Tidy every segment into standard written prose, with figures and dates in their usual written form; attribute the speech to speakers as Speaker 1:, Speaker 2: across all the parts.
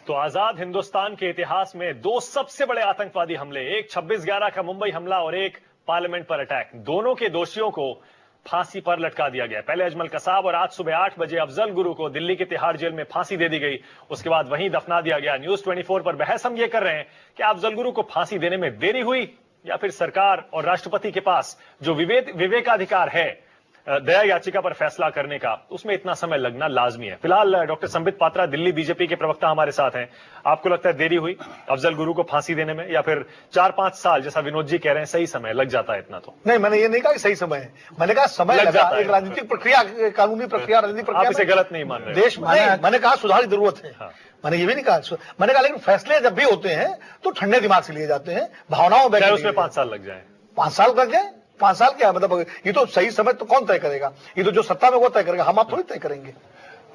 Speaker 1: तो आजाद हिंदुस्तान के इतिहास में दो सबसे बड़े आतंकवादी हमले, एक 26/11 का मुंबई हमला और एक पार्लियामेंट पर अटैक, दोनों के दोषियों को फांसी पर लटका दिया गया। पहले अजमल कसाब और आज सुबह 8 बजे अफजल गुरु को दिल्ली के तिहाड़ जेल में फांसी दे दी गई, उसके बाद वहीं दफना दिया गया। न्यूज 24 पर बहस हम ये कर रहे हैं कि अफजल गुरु को फांसी देने में देरी हुई या फिर सरकार और राष्ट्रपति के पास जो विवेकाधिकार है दया याचिका पर फैसला करने का, उसमें इतना समय लगना लाजमी है। फिलहाल डॉक्टर संबित पात्रा दिल्ली बीजेपी के प्रवक्ता हमारे साथ हैं। आपको लगता है देरी हुई अफजल गुरु को फांसी देने में, या फिर 4-5 साल जैसा विनोद जी कह रहे हैं सही समय लग जाता है इतना? तो
Speaker 2: नहीं, मैंने ये नहीं कहा कि सही समय है, मैंने कहा समय लग जाता है। एक राजनीतिक प्रक्रिया, कानूनी प्रक्रिया, राजनीतिक प्रक्रिया,
Speaker 1: आप इसे गलत नहीं मान रहे?
Speaker 2: देश में मैंने कहा सुधार की जरूरत है। हाँ। मैंने ये भी नहीं कहा, मैंने कहा लेकिन फैसले जब भी होते हैं तो ठंडे दिमाग से लिए जाते हैं, भावनाओं में
Speaker 1: उसमें 5 साल लग जाए।
Speaker 2: 5 साल लग जाए, 5 साल क्या मतलब, ये तो सही समय तो कौन तय करेगा? ये तो जो सत्ता में वो तय करेगा, हम आप थोड़ी तय करेंगे।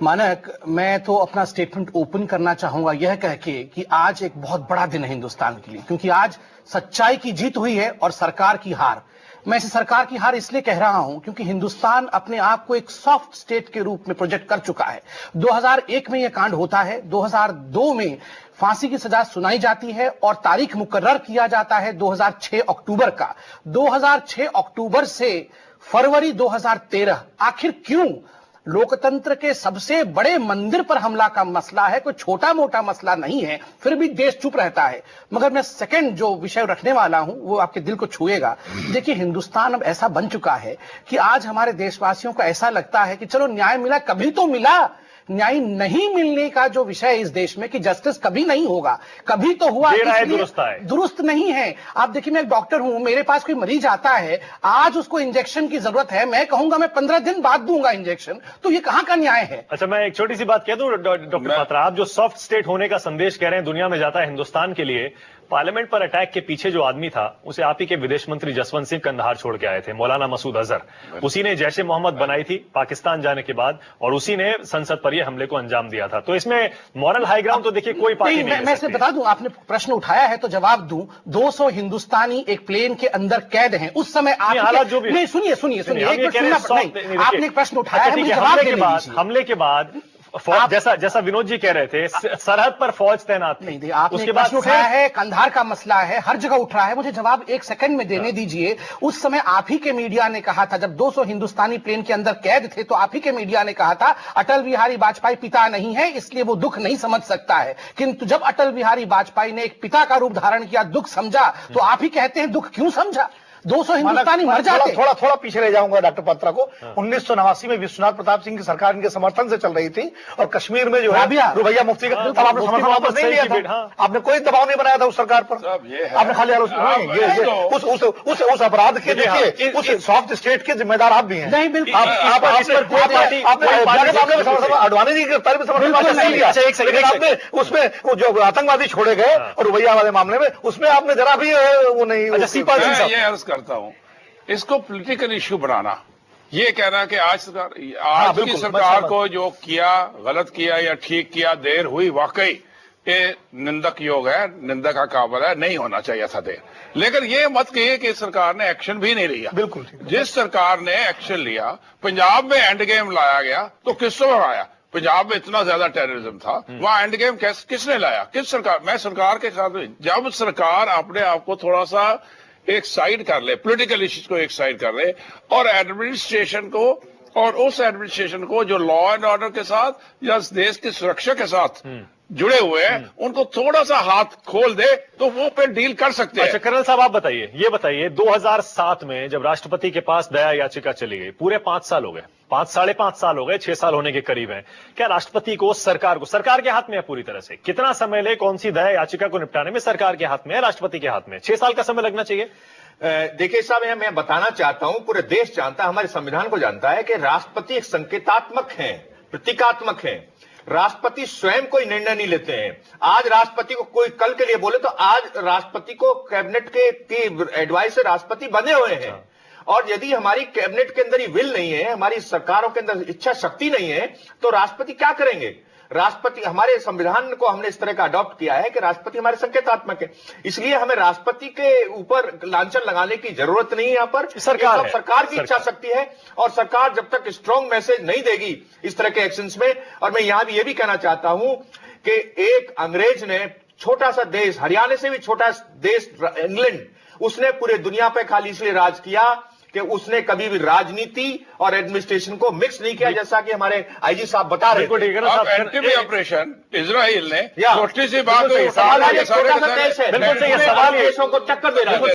Speaker 3: मानक, मैं तो अपना स्टेटमेंट ओपन करना चाहूंगा यह कह के कि आज एक बहुत बड़ा दिन है हिंदुस्तान के लिए, क्योंकि आज सच्चाई की जीत हुई है और सरकार की हार। मैं इसे सरकार की हार इसलिए कह रहा हूं क्योंकि हिंदुस्तान अपने आप को एक सॉफ्ट स्टेट के रूप में प्रोजेक्ट कर चुका है। 2001 में यह कांड होता है, 2002 में फांसी की सजा सुनाई जाती है और तारीख मुकर्रर किया जाता है 2006 अक्टूबर का। 2006 अक्टूबर से फरवरी 2013, आखिर क्यों? लोकतंत्र के सबसे बड़े मंदिर पर हमला का मसला है, कोई छोटा मोटा मसला नहीं है, फिर भी देश चुप रहता है। मगर मैं सेकंड जो विषय रखने वाला हूं वो आपके दिल को छुएगा। देखिए, हिंदुस्तान अब ऐसा बन चुका है कि आज हमारे देशवासियों को ऐसा लगता है कि चलो न्याय मिला, कभी तो मिला। न्याय नहीं मिलने का जो विषय है इस देश में कि जस्टिस कभी नहीं होगा, कभी तो हुआ, दुरुस्त नहीं है। आप देखिए, मैं एक डॉक्टर हूं, मेरे पास कोई मरीज आता है, आज उसको इंजेक्शन की जरूरत है, मैं कहूंगा मैं 15 दिन बाद दूंगा इंजेक्शन, तो ये कहां का न्याय है?
Speaker 1: अच्छा, मैं एक छोटी सी बात कह दूं डॉक्टर पात्रा, आप जो सॉफ्ट स्टेट होने का संदेश कह रहे हैं दुनिया में जाता है हिंदुस्तान के लिए, पार्लियामेंट पर अटैक के पीछे जो आदमी था उसे आप ही के विदेश मंत्री जसवंत सिंह कंधार छोड़ के आए थे, मौलाना मसूद अजहर। उसी ने जैश ए मोहम्मद बनाई थी पाकिस्तान जाने के बाद और उसी ने संसद पर यह हमले को अंजाम दिया था। तो इसमें मॉरल हाई ग्राउंड तो देखिए कोई पार्टी नहीं।
Speaker 3: मैं इसे बता दूं, आपने प्रश्न उठाया है तो जवाब दूं। 200 हिंदुस्तानी एक प्लेन के अंदर कैद हैं उस समय। आप जो भी नहीं, सुनिए आपने एक प्रश्न उठाया है, मुझे जवाब देने दीजिए।
Speaker 1: हमले के बाद जैसा विनोद जी कह रहे थे, सरहद पर फौज तैनात
Speaker 3: नहीं, आपने उसके बाद उठाया है, कंधार का मसला है, हर जगह उठ रहा है, मुझे जवाब 1 सेकंड में देने दीजिए। उस समय आप ही के मीडिया ने कहा था, जब 200 हिंदुस्तानी प्लेन के अंदर कैद थे, तो आप ही के मीडिया ने कहा था अटल बिहारी वाजपेयी पिता नहीं है, इसलिए वो दुख नहीं समझ सकता है। किंतु जब अटल बिहारी वाजपेयी ने एक पिता का रूप धारण किया, दुख समझा, तो आप ही कहते हैं दुख क्यों समझा? 200 हिंदुस्तानी मर जाते।
Speaker 2: थोड़ा पीछे ले जाऊंगा डॉक्टर पात्रा को। 1989 में विश्वनाथ प्रताप सिंह की सरकार इनके समर्थन से चल रही थी और कश्मीर में जो है रुबैया मुफ्ती का, तब आपने समर्थन वापस नहीं लिया था, आपने कोई दबाव नहीं बनाया था उस सरकार पर, आपने खाली उस अपराध के, देखिए उस सॉफ्ट स्टेट के जिम्मेदार आप भी हैं।
Speaker 3: नहीं, बिल्कुल
Speaker 2: अडवाणी जी की गिरफ्तारी में समर्थन नहीं लिया, लेकिन आपने उसमें जो आतंकवादी छोड़े गए और रुबैया वाले मामले में, उसमें आपने जरा भी वो नहीं
Speaker 4: करता हूं। इसको पॉलिटिकल इश्यू बनाना, ये कहना कि आज की सरकार को जो किया गलत किया या ठीक किया, देर हुई, वाकई ये निंदक योग है, निंदा का काबिल है, नहीं होना चाहिए था देर। लेकिन ये मत कहिए कि सरकार ने एक्शन भी नहीं लिया।
Speaker 2: बिल्कुल,
Speaker 4: जिस सरकार ने एक्शन लिया, पंजाब में एंड गेम लाया गया, तो किस समय आया? पंजाब में इतना ज्यादा टेररिज्म था, वहां एंड गेम किसने लाया? किस सरकार? मैं सरकार के साथ, जब सरकार अपने आप को थोड़ा सा एक साइड कर ले, पॉलिटिकल इश्यूज को एक साइड कर ले और एडमिनिस्ट्रेशन को, और उस एडमिनिस्ट्रेशन को जो लॉ एंड ऑर्डर के साथ या देश की सुरक्षा के साथ जुड़े हुए हैं, उनको थोड़ा सा हाथ खोल दे तो वो पे डील कर सकते हैं।
Speaker 1: अच्छा कर्नल साहब, आप बताइए, ये बताइए 2007 में जब राष्ट्रपति के पास दया याचिका चली गई, पूरे 5 साल हो गए, 5-5.5 साल हो गए, 6 साल होने के करीब हैं। क्या राष्ट्रपति को, सरकार के हाथ में है पूरी तरह से? कितना समय ले कौन सी दया याचिका को निपटाने में? सरकार के हाथ में है, राष्ट्रपति के हाथ में? 6 साल का समय लगना चाहिए।
Speaker 5: देखिए साहब, मैं बताना चाहता हूं, पूरे देश जानता है, हमारे संविधान को जानता है कि राष्ट्रपति एक संकेतात्मक है, प्रतीकात्मक है। राष्ट्रपति स्वयं कोई निर्णय नहीं लेते हैं। आज राष्ट्रपति को कोई कल के लिए बोले तो आज राष्ट्रपति को कैबिनेट के एडवाइस से राष्ट्रपति बने हुए हैं। और यदि हमारी कैबिनेट के अंदर ही विल नहीं है, हमारी सरकारों के अंदर इच्छा शक्ति नहीं है, तो राष्ट्रपति क्या करेंगे? राष्ट्रपति, हमारे संविधान को हमने इस तरह का अडॉप्ट किया है कि राष्ट्रपति हमारे संकेतात्मक है, इसलिए हमें राष्ट्रपति के ऊपर लांछन लगाने की जरूरत नहीं है। यहाँ पर सरकार की इच्छा शक्ति है और सरकार जब तक स्ट्रांग मैसेज नहीं देगी इस तरह के एक्शंस में, और मैं यहां भी ये भी कहना चाहता हूं कि एक अंग्रेज ने छोटा सा देश, हरियाणा से भी छोटा देश इंग्लैंड, उसने पूरे दुनिया पे खाली इसलिए राज किया कि उसने कभी भी राजनीति और एडमिनिस्ट्रेशन को मिक्स नहीं किया, जैसा कि हमारे आईजी साहब बता रहे थे।
Speaker 4: अब एंटीबी ऑपरेशन इजराइल ने छोटी सी बात
Speaker 5: सवाल है, छोटा सा देश है,
Speaker 1: बिल्कुल सही है, सवाल
Speaker 5: देशों को टक्कर दे रहा है।